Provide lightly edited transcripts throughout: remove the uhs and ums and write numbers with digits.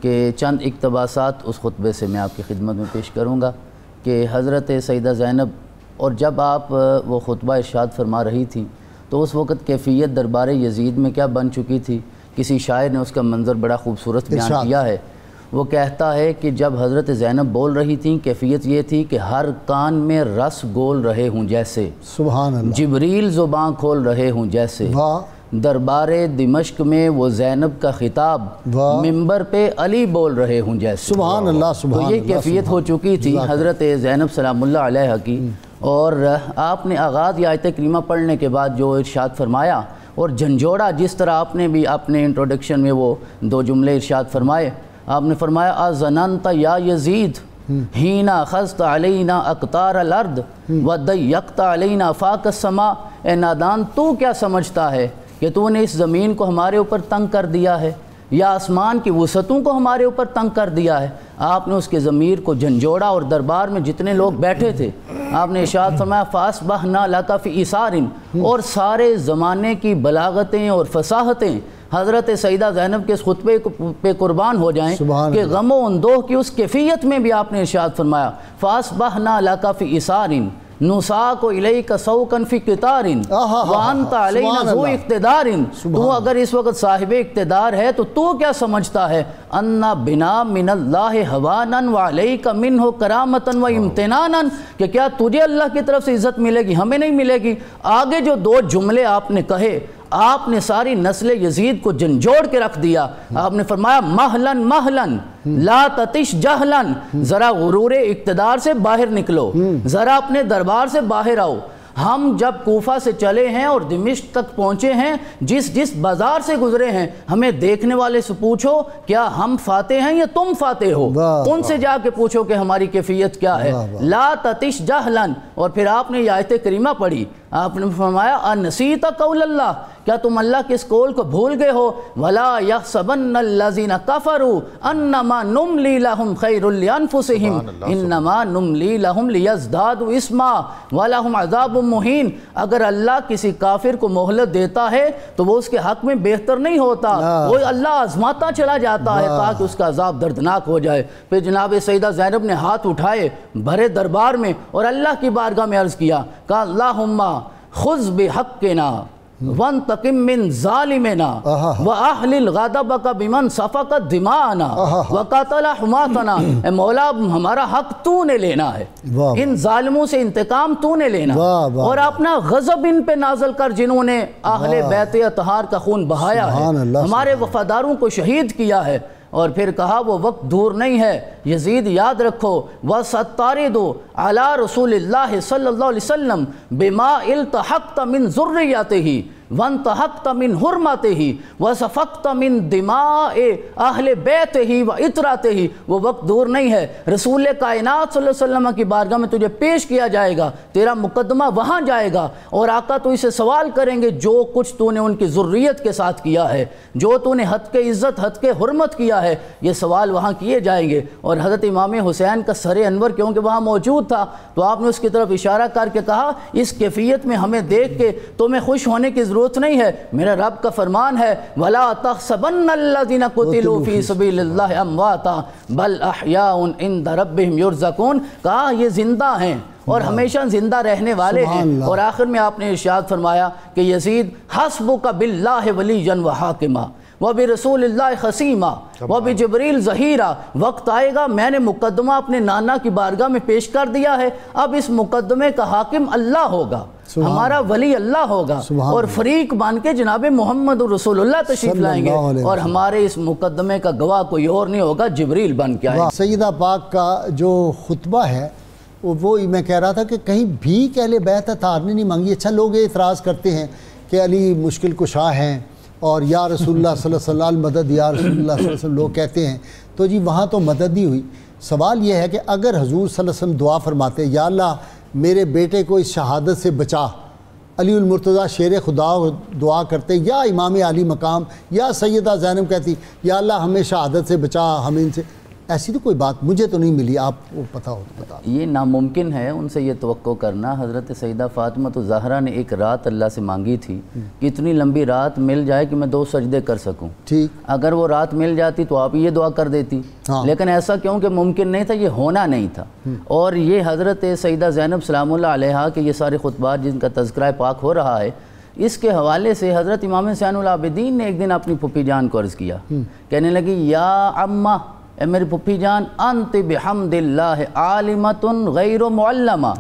کہ چند اقتباسات اس خطبے سے میں آپ کی خدمت میں پیش کروں گا کہ حضرت سیدہ زینب، اور جب آپ وہ خطبہ ارشاد فرما رہی تھیں تو اس وقت کیفیت دربار یزید میں کیا بن چکی تھی؟ کسی شاعر نے اس کا منظر بڑا خوبصورت بیان کیا ہے۔ وہ کہتا ہے کہ جب حضرت زینب بول رہی تھیں کیفیت یہ تھی کہ ہر کان میں رس گول رہے ہوں جیسے، سبحان اللہ، جبریل زباں کھول رہے ہوں جیسے، دربار دمشق میں وہ زینب کا خطاب منبر پہ علی بول رہے ہوں جیسے، سبحان اللہ، سبحان اللہ۔ تو یہ کیفیت ہو چکی تھی حضرت زینب سلام اللہ علیہ کی۔ اور آپ نے آغاز یہ آیت کریمہ پڑھنے کے بعد جو ارشاد فرمایا اور جھنجھوڑا، جس طرح آپ نے بھی اپنے انٹروڈکشن میں وہ دو جملے ارشاد فرمائے، آپ نے فرمایا اَظَنَنْتَ یا یزید حِینَ خَزْتَ عَلَيْنَا اقطار الارض وَدَيَّقْتَ عَلَيْنَا فَاقَ السَّمَاء، اے نادان تو کیا سمجھتا ہے کہ تو نے اس زمین کو ہمارے اوپر تنگ کر دیا ہے یا آسمان کی وسعتوں کو ہمارے اوپر تنگ کر دیا ہے؟ آپ نے اس کے ضمیر کو جھنجھوڑا اور دربار میں جتنے لوگ بیٹھے تھے آپ نے ارشاد فرمایا فَأَصْبَحْنَا لَكَ فِي إِثَارٍ، اور سارے زمانے کی بلاغتیں اور فصاحتیں حضرت سیدہ زینب کے اس خطبے پہ قربان ہو جائیں کہ غم و اندوہ کی اس کیفیت میں بھی آپ نے ارشاد فرمایا فَأَصْبَحْنَا لَكَ فِي إِثَارٍ نُسَاقُ إِلَيْكَ سَوْقًا فِي قِطَارٍ وَأَنْتَ عَلَيْنَا ذُو اقتدارٍ۔ تو اگر اس وقت صاحب اقتدار ہے تو کیا سمجھتا ہے اَنَّ بِنَا مِنَ اللَّهِ حَوَانًا وَعَلَيْكَ مِنْهُ كَرَامَةً وَإِمْتِنَانًا، کہ کیا تجھے اللہ کی طرف سے عزت ملے گی، ہمیں نہیں ملے گی؟ آگے جو دو جملے آپ نے کہے، آپ نے ساری نسل یزید کو جھنجھوڑ کے رکھ دیا۔ آپ نے فرمایا مہلن مہلن لا تتش جہلن، ذرا غرور اقتدار سے باہر نکلو، ذرا اپنے دربار سے باہر آؤ۔ ہم جب کوفہ سے چلے ہیں اور دمشق تک پہنچے ہیں، جس بازار سے گزرے ہیں، ہمیں دیکھنے والے سے پوچھو کیا ہم فاتح ہیں یا تم فاتح ہو، ان سے جا کے پوچھو کہ ہماری کیفیت کیا ہے۔ لا تتش جہلن، اور پھر آپ نے یہ آیت کریمہ پڑھی، آپ نے فرمایا انسیت قول اللہ، کیا تم اللہ کے اس قول کو بھول گئے ہو؟ ولا یحسبن الذین کفروا انما نملی لهم خیر لانفسهم انما نملی لهم لیزدادوا اثما ولهم عذاب مہین۔ اگر اللہ کسی کافر کو مہلت دیتا ہے تو وہ اس کے حق میں بہتر نہیں ہوتا، وہ اللہ آزماتا چلا جاتا ہے تاکہ اس کا عذاب دردناک ہو جائے۔ پھر جناب سیدہ زینب نے ہاتھ اٹھائے بھرے دربار میں اور اللہ کی بارگاہ میں عرض کیا کہ اللہم خذ بحقنا وانتقم من ظالمنا واحلل غضبک بمن سفک دماءنا وقتل حماتنا، اے مولا ہمارا حق تو نے لینا ہے، ان ظالموں سے انتقام تو نے لینا، اور اپنا غضب ان پہ نازل کر جنہوں نے اہل بیت اطہار کا خون بہایا ہے، ہمارے وفاداروں کو شہید کیا ہے۔ اور پھر کہا وہ وقت دور نہیں ہے، یزید یاد رکھو وَسَتَّارِدُ عَلَىٰ رسول اللہ صلی اللہ علیہ وسلم بِمَا الْتَحَقْتَ مِنْ ذُرِّيَّتِهِ وَانْتَحَقْتَ مِنْ حُرْمَتِهِ وَسَفَقْتَ مِنْ دِمَاءِ أَهْلِ بَيْتِهِ وَإِطْرَتِهِ، وہ وقت دور نہیں ہے، رسول کائنات صلی اللہ علیہ وسلم کی بارگاہ میں تجھے پیش کیا جائے گا، تیرا مقدمہ وہاں جائے گا، اور آقا تو اسے سوال کریں گے جو کچھ تو نے ان کی ذریت کے ساتھ کیا ہے، جو تو نے حد کے عزت حد کے حرمت کیا ہے، یہ سوال وہاں کیے جائیں گے۔ اور حضرت امام حسین کا سر انور کیونکہ وہاں موجود تھا تو آپ نے اس کی طرف اشارہ کر کے کہا اس کیفیت میں ہمیں دیکھ کے تمہیں خوش ہونے کی ضرورت نہیں ہے، میرا رب کا فرمان ہے وَلَا تَحْسَبَنَّ الَّذِينَ قُتِلُوا فِي سَبِيلِ اللَّهِ أَمْوَاتًا بَلْ أَحْيَاءٌ عِندَ رَبِّهِمْ يُرْزَقُونَ، کہا یہ زندہ ہیں اور ہمیشہ زندہ رہنے والے ہیں۔ اور آخر میں آپ نے ارشاد فرمایا کہ یزید حسبک باللہ ولیًا وحاکما وبرسول اللہ خصیما وبجبریل ظہیرا، وقت آئے گا، میں نے مقدمہ اپنے نانا کی بارگاہ میں پیش کر دیا ہے، اب اس مقدمے کا حاکم اللہ ہوگا، ہمارا ولی اللہ ہوگا، اور فریق بن کے جناب محمد رسول اللہ تشریف لائیں گے، اور ہمارے اس مقدمے کا گواہ کوئی اور نہیں ہوگا، جبریل بن کے آئے۔ سیدہ پاک کا جو خطبہ ہے وہ میں کہہ رہا تھا کہ کہیں بھی اہل بیت اطہار نے نہیں مانگی۔ اچھا لوگ یہ اعتراض کرتے ہیں کہ علی مشکل کشا ہیں اور یا رسول اللہ صلی اللہ علیہ وسلم مدد، یا رسول اللہ صلی اللہ علیہ وسلم لوگ کہتے ہیں، تو جی وہاں تو مدد نہیں ہوئی۔ سوال یہ ہے کہ اگر حضور صلی اللہ علیہ وسلم دعا فرماتے یا اللہ میرے بیٹے کو اس شہادت سے بچا، علی المرتضیٰ شیر خدا دعا کرتے، یا امام علی مقام یا سیدہ زینب کہتی یا اللہ ہمیں شہادت سے بچا، ہمیں ان سے، ایسی تو کوئی بات مجھے تو نہیں ملی، آپ کو پتہ ہو تو بتا. یہ ناممکن ہے ان سے یہ توقع کرنا. حضرت سیدہ فاطمہ الزہرا نے ایک رات اللہ سے مانگی تھی کہ اتنی لمبی رات مل جائے کہ میں 2 سجدے کر سکوں. ٹھیک، اگر وہ رات مل جاتی تو آپ یہ دعا کر دیتی. لیکن ایسا کیونکہ ممکن نہیں تھا، یہ ہونا نہیں تھا. اور یہ حضرت سیدہ زینب سلام اللہ علیہا کے یہ سارے خطبات جن کا تذکرہ پاک ہو رہا ہے، اس کے حوالے سے حضرت امام حسین العابدین نے ایک دن اپنی پھپھی جان کو عرض کیا، کہنے لگی یا عمہ، اے میری پھپھی جان، انت بحمد اللہ عالمۃ غیر معلمہ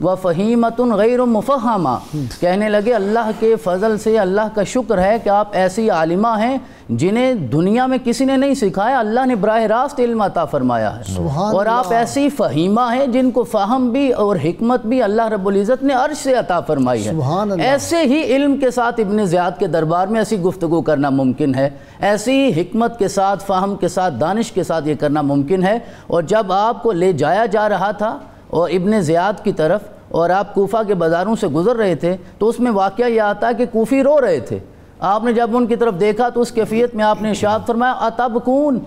و فہیمۃ غیر مفہمہ. کہنے لگے اللہ کے فضل سے اللہ کا شکر ہے کہ آپ ایسی عالمہ ہیں جنہیں دنیا میں کسی نے نہیں سکھایا، اللہ نے براہ راست علم عطا فرمایا ہے. اور آپ ایسی فہیمہ ہیں جن کو فہم بھی اور حکمت بھی اللہ رب العزت نے عرش سے عطا فرمائی ہے. ایسے ہی علم کے ساتھ ابن زیاد کے دربار میں ایسی گفتگو کرنا ممکن ہے، ایسی ہی حکمت کے ساتھ، فہم کے ساتھ، دانش کے ساتھ یہ کرنا ممکن ہے. اور جب آپ کو لے جایا جا رہا تھا اور ابن زیاد کی طرف، اور آپ کوفہ کے بازاروں سے گزر رہے تھے، تو اس میں واقعہ یہ آتا ہے کہ کوفی رو رہے تھے. آپ نے جب ان کی طرف دیکھا تو اس کیفیت میں آپ نے ارشاد فرمایا اتبکون،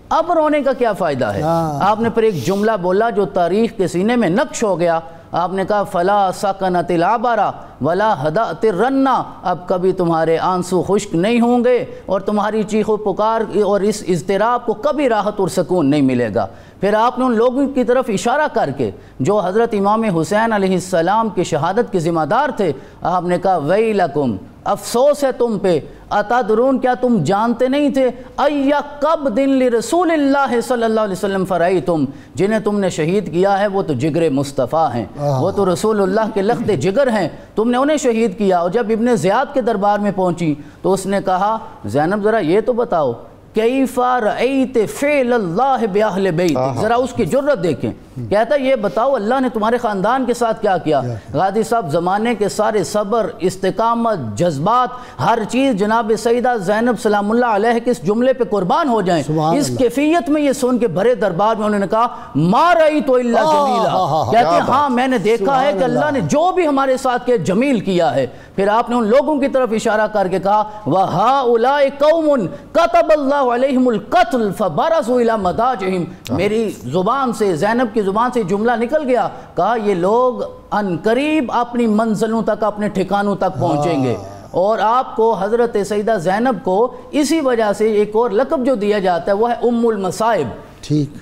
اب رونے کا کیا فائدہ ہے. آپ نے پھر ایک جملہ بولا جو تاریخ کے سینے میں نقش ہو گیا. آپ نے کہا فلا سکنت العبرہ ولا ہدأت الرنہ، اب کبھی تمہارے آنسو خشک نہیں ہوں گے اور تمہاری چیخ و پکار اور اس اضطراب کو کبھی راحت اور سکون نہیں ملے گا. پھر آپ نے ان لوگوں کی طرف اشارہ کر کے جو حضرت امام حسین علیہ السلام کی شہادت کے ذمہ دار تھے، آپ نے کہا ویلکم، افسوس ہے تم پہ، اتدرون، کیا تم جانتے نہیں تھے، ایا قبض لرسول اللہ صلی اللہ علیہ وسلم فرائیتم، جنہیں تم نے شہید کیا ہے وہ تو جگر مصطفیٰ ہیں، وہ تو رسول اللہ کے لخت جگر ہیں، تم نے انہیں شہید کیا. اور جب ابن زیاد کے دربار میں پہنچی تو اس نے کہا زینب ذرا یہ تو بتاؤ کیف رأیت فعل اللہ بأہل بیت، ذرا اس کی جرت دیکھیں. کہتا یہ بتاؤ اللہ نے تمہارے خاندان کے ساتھ کیا کیا. غازی صاحب زمانے کے سارے صبر، استقامت، جذبات، ہر چیز جناب سیدہ زینب سلام اللہ علیہ کے اس جملے پہ قربان ہو جائیں. اس کیفیت میں یہ سن کے بھرے دربار میں انہوں نے کہا ما رأیت الا جمیلا، کہتے ہیں ہاں میں نے دیکھا ہے کہ اللہ نے جو بھی ہمارے ساتھ کے جمیل کیا ہے. پھر آپ نے ان لوگوں کی طرف اشارہ کر کے کہا وَهَؤُلَاءِ قَوْمٌ كَتَبَ اللَّهُ عَلَيْهِمُ الْقَتْلَ فَبَرَزُوا إِلَى مَضَاجِعِهِمْ. میری زبان سے، زینب کی زبان سے جملہ نکل گیا، کہا یہ لوگ عنقریب اپنی منزلوں تک، اپنے ٹھکانوں تک پہنچیں گے. اور آپ کو حضرت سیدہ زینب کو اسی وجہ سے ایک اور لقب جو دیا جاتا ہے وہ ہے ام المصائب،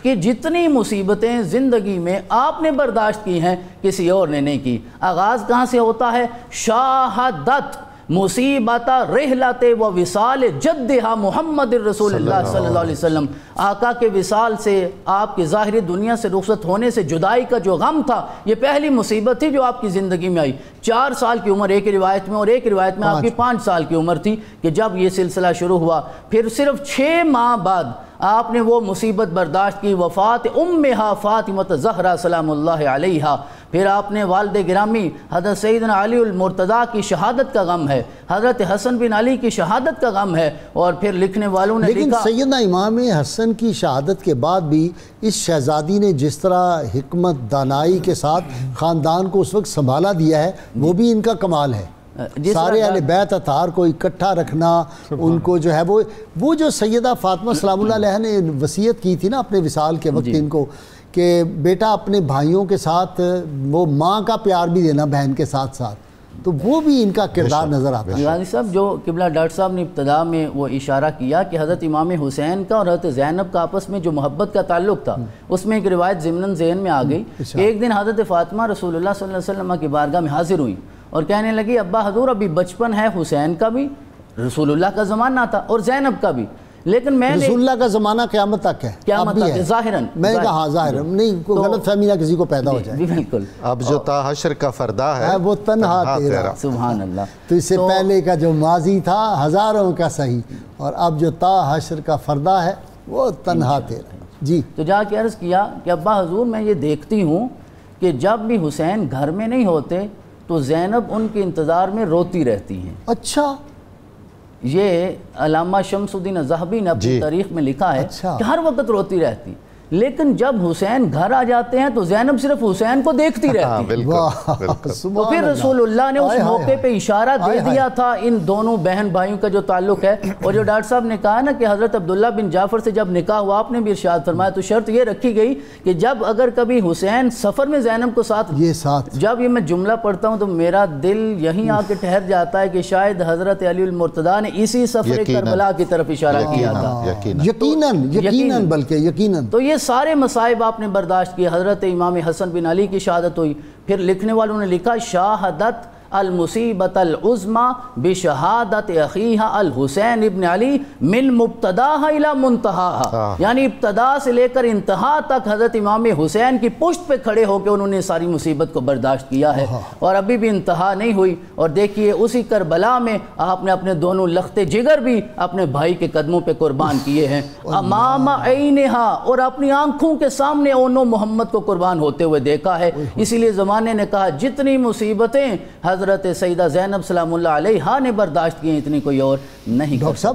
کہ جتنی مصیبتیں زندگی میں آپ نے برداشت کی ہیں کسی اور نے نہیں کی. آغاز کہاں سے ہوتا ہے؟ شاہدت مصیبت رحلت و وصال جدہا محمد الرسول اللہ صلی اللہ علیہ وسلم. آقا کے وصال سے، آپ کی ظاہری دنیا سے رخصت ہونے سے جدائی کا جو غم تھا، یہ پہلی مصیبت تھی جو آپ کی زندگی میں آئی. 4 سال کی عمر ایک روایت میں، اور ایک روایت میں آپ کی 5 سال کی عمر تھی کہ جب یہ سلسلہ شروع ہوا. پھر صرف 6 ماہ بعد آپ نے وہ مصیبت برداشت کی، وفات امہا فاطمہ زہرا سلام اللہ علیہا. پھر آپ نے والد گرامی حضرت سیدنا علی المرتضیٰ کی شہادت کا غم ہے، حضرت حسن بن علی کی شہادت کا غم ہے. اور پھر لکھنے والوں نے لیکن سیدنا امام حسن کی شہادت کے بعد بھی اس شہزادی نے جس طرح حکمت دانائی کے ساتھ خاندان کو اس وقت سنبھالا دیا ہے، وہ بھی ان کا کمال ہے. سارے اہل بیت اطہار کو اکٹھا رکھنا، ان کو جو ہے وہ جو سیدہ فاطمہ سلام اللہ علیہ نے وصیت کی تھی نا اپنے وصال کے وقت ان کو، کہ بیٹا اپنے بھائیوں کے ساتھ وہ ماں کا پیار بھی دینا بہن کے ساتھ ساتھ، تو وہ بھی ان کا کردار نظر آتا ہے. غازی صاحب جو قبلہ ڈاکٹر صاحب نے ابتدا میں وہ اشارہ کیا کہ حضرت امام حسین کا اور حضرت زینب کا آپس میں جو محبت کا تعلق تھا، اس میں ایک روایت ضمناً ذہن میں آ گئی کہ ایک دن حضرت فاطمہ رسول اللہ صلی اللہ علیہ وسلم کی بارگاہ میں حاضر ہوئی اور کہنے لگی ابا حضور ابھی بچپن ہے حسین کا بھی، رسول اللہ کا زمانہ تھا، اور زینب کا بھی، لیکن میں نے رسول اللہ کا زمانہ قیامت تک ہے، قیامت تک ہے ظاہراً. میں نے کہا ہاں ظاہراً نہیں، کوئی غلط فہمی نہ کسی کو پیدا ہو جائے. بالکل. اب جو تا حشر کا فردہ ہے وہ تنہا تیرا. سبحان اللہ. تو اس سے پہلے کا جو ماضی تھا ہزاروں کا صحیح، اور اب جو تا حشر کا فردہ ہے وہ تنہا تیرا. جی تو جا کے عرض کیا کہ ابا حضور میں یہ دیکھتی ہوں کہ جب بھی حسین گھر میں نہیں ہوتے تو زینب ان کے انتظار میں روتی رہتی ہیں. اچھا، یہ علامہ شمس الدین ذہبی نے اپنی تاریخ میں لکھا ہے کہ ہر وقت روتی رہتی. لیکن جب حسین گھر آ جاتے ہیں تو زینب صرف حسین کو دیکھتی رہتی ہے۔ تو پھر رسول اللہ نے اس موقع پہ اشارہ دے دیا تھا ان دونوں بہن بھائیوں کا جو تعلق ہے، اور جو ڈاکٹر صاحب نے کہا نا کہ حضرت عبداللہ بن جعفر سے جب نکاح ہوا آپ نے بھی ارشاد فرمایا تو شرط یہ رکھی گئی کہ جب اگر کبھی حسین سفر میں زینب کو ساتھ جب یہ میں جملہ پڑھتا ہوں تو میرا دل یہیں آ کے ٹھہر جاتا ہے کہ شاید حضرت علی المرتضیٰ نے اسی سفر کربلا کی طرف اشارہ کیا تھا، یقیناً بلکہ یقیناً۔ تو یہ سارے مصائب آپ نے برداشت کیے۔ حضرت امام حسن بن علی کی شہادت ہوئی، پھر لکھنے والوں نے لکھا شاہدت المصیبت العظمی بشہادت اخیہا الحسین ابن علی من مبتداہا الى منتہاہا، یعنی ابتدا سے لے کر انتہا تک حضرت امام حسین کی پشت پہ کھڑے ہو کے انہوں نے ساری مصیبت کو برداشت کیا ہے، اور ابھی بھی انتہا نہیں ہوئی۔ اور دیکھیے اسی کربلا میں آپ نے اپنے دونوں لخت جگر بھی اپنے بھائی کے قدموں پہ قربان کیے ہیں، امام عینہا، اور اپنی آنکھوں کے سامنے انہوں محمد کو قربان ہوتے ہوئے دیکھا ہے۔ اسی لیے زمانے نے کہا جتنی مصیبتیں حضرت سیدہ زینب سلام اللہ علیہا نے برداشت کی ہیں اتنی کوئی اور نہیں کر سکتا۔